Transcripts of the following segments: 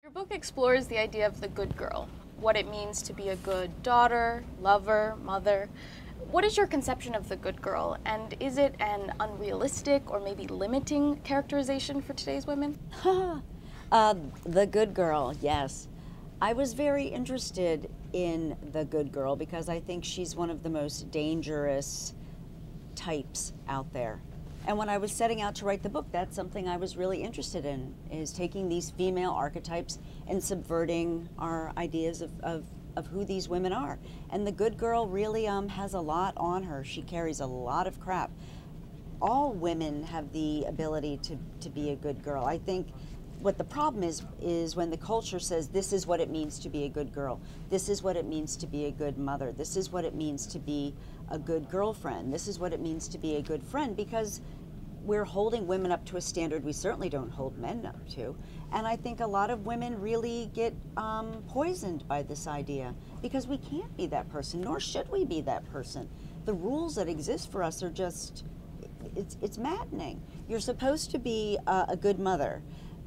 Your book explores the idea of the good girl, what it means to be a good daughter, lover, mother. What is your conception of the good girl, and is it an unrealistic or maybe limiting characterization for today's women? The good girl, yes. I was very interested in the good girl because I think she's one of the most dangerous types out there. And when I was setting out to write the book, that's something I was really interested in, is taking these female archetypes and subverting our ideas of who these women are. And the good girl really has a lot on her. She carries a lot of crap. All women have the ability to be a good girl. I think what the problem is when the culture says this is what it means to be a good girl, this is what it means to be a good mother, this is what it means to be a good girlfriend, this is what it means to be a good friend, because we're holding women up to a standard we certainly don't hold men up to. And I think a lot of women really get poisoned by this idea because we can't be that person, nor should we be that person. The rules that exist for us are just, it's maddening. You're supposed to be a good mother.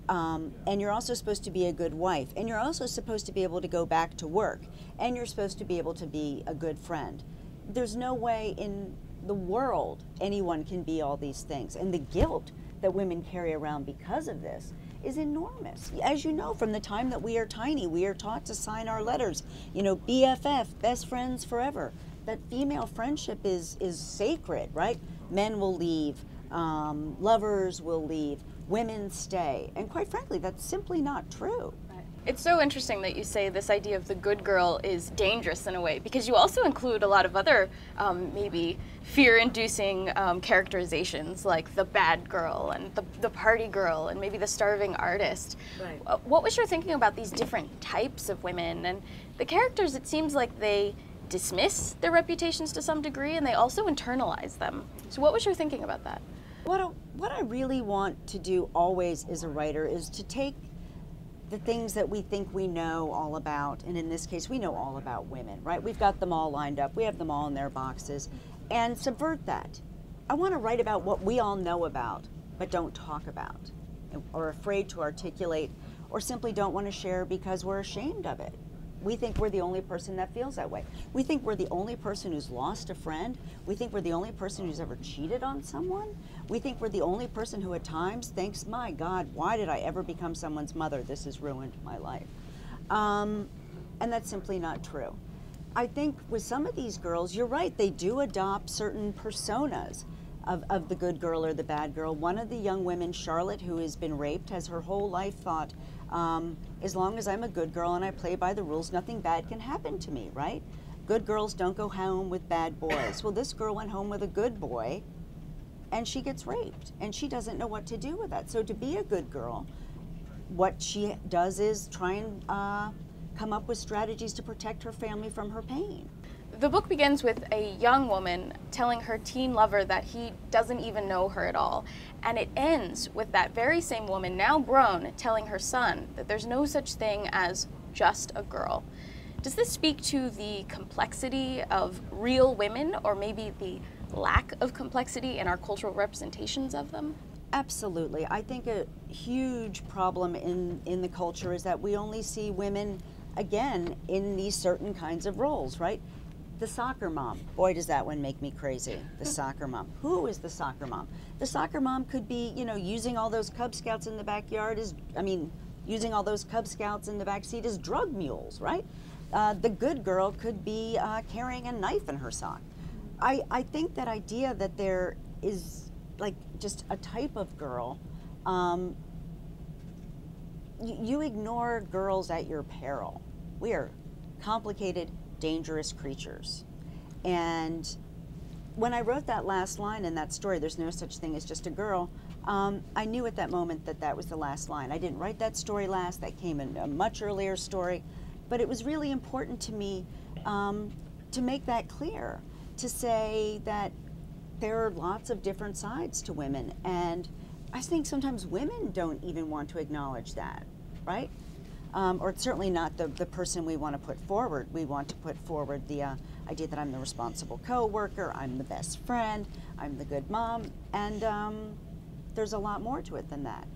And you're also supposed to be a good wife, and you're also supposed to be able to go back to work, and you're supposed to be able to be a good friend. There's no way in the world anyone can be all these things, and the guilt that women carry around because of this is enormous. As you know, from the time that we are tiny, we are taught to sign our letters, you know, BFF, best friends forever. That female friendship is sacred, right? Men will leave, lovers will leave, women stay. And quite frankly, that's simply not true. It's so interesting that you say this idea of the good girl is dangerous in a way, because you also include a lot of other maybe fear-inducing characterizations, like the bad girl and the party girl and maybe the starving artist. Right. What was your thinking about these different types of women? And the characters, it seems like they dismiss their reputations to some degree, and they also internalize them. So what was your thinking about that? What I really want to do always as a writer is to take the things that we think we know all about, and in this case we know all about women, right? We've got them all lined up, we have them all in their boxes, and subvert that. I want to write about what we all know about but don't talk about, or afraid to articulate, or simply don't want to share because we're ashamed of it. We think we're the only person that feels that way. We think we're the only person who's lost a friend. We think we're the only person who's ever cheated on someone. We think we're the only person who at times thinks, my God, why did I ever become someone's mother? This has ruined my life. And that's simply not true. I think with some of these girls, you're right, they do adopt certain personas of the good girl or the bad girl. One of the young women, Charlotte, who has been raped, has her whole life thought, as long as I'm a good girl and I play by the rules, nothing bad can happen to me, right? Good girls don't go home with bad boys. Well, this girl went home with a good boy and she gets raped and she doesn't know what to do with that. So to be a good girl, what she does is try and come up with strategies to protect her family from her pain. The book begins with a young woman telling her teen lover that he doesn't even know her at all. And it ends with that very same woman, now grown, telling her son that there's no such thing as just a girl. Does this speak to the complexity of real women, or maybe the lack of complexity in our cultural representations of them? Absolutely. I think a huge problem in the culture is that we only see women, again, in these certain kinds of roles, right? The soccer mom. Boy, does that one make me crazy. The soccer mom. Who is the soccer mom? The soccer mom could be, you know, using all those Cub Scouts in the backyard as, using all those Cub Scouts in the backseat as drug mules, right? The good girl could be carrying a knife in her sock. I think that idea that there is like just a type of girl, you ignore girls at your peril. We are complicated, dangerous creatures. And when I wrote that last line in that story, there's no such thing as just a girl, I knew at that moment that that was the last line. I didn't write that story last, that came in a much earlier story, but it was really important to me to make that clear, to say that there are lots of different sides to women, and I think sometimes women don't even want to acknowledge that, right? Or it's certainly not the person we want to put forward. We want to put forward the idea that I'm the responsible co-worker, I'm the best friend, I'm the good mom, and there's a lot more to it than that.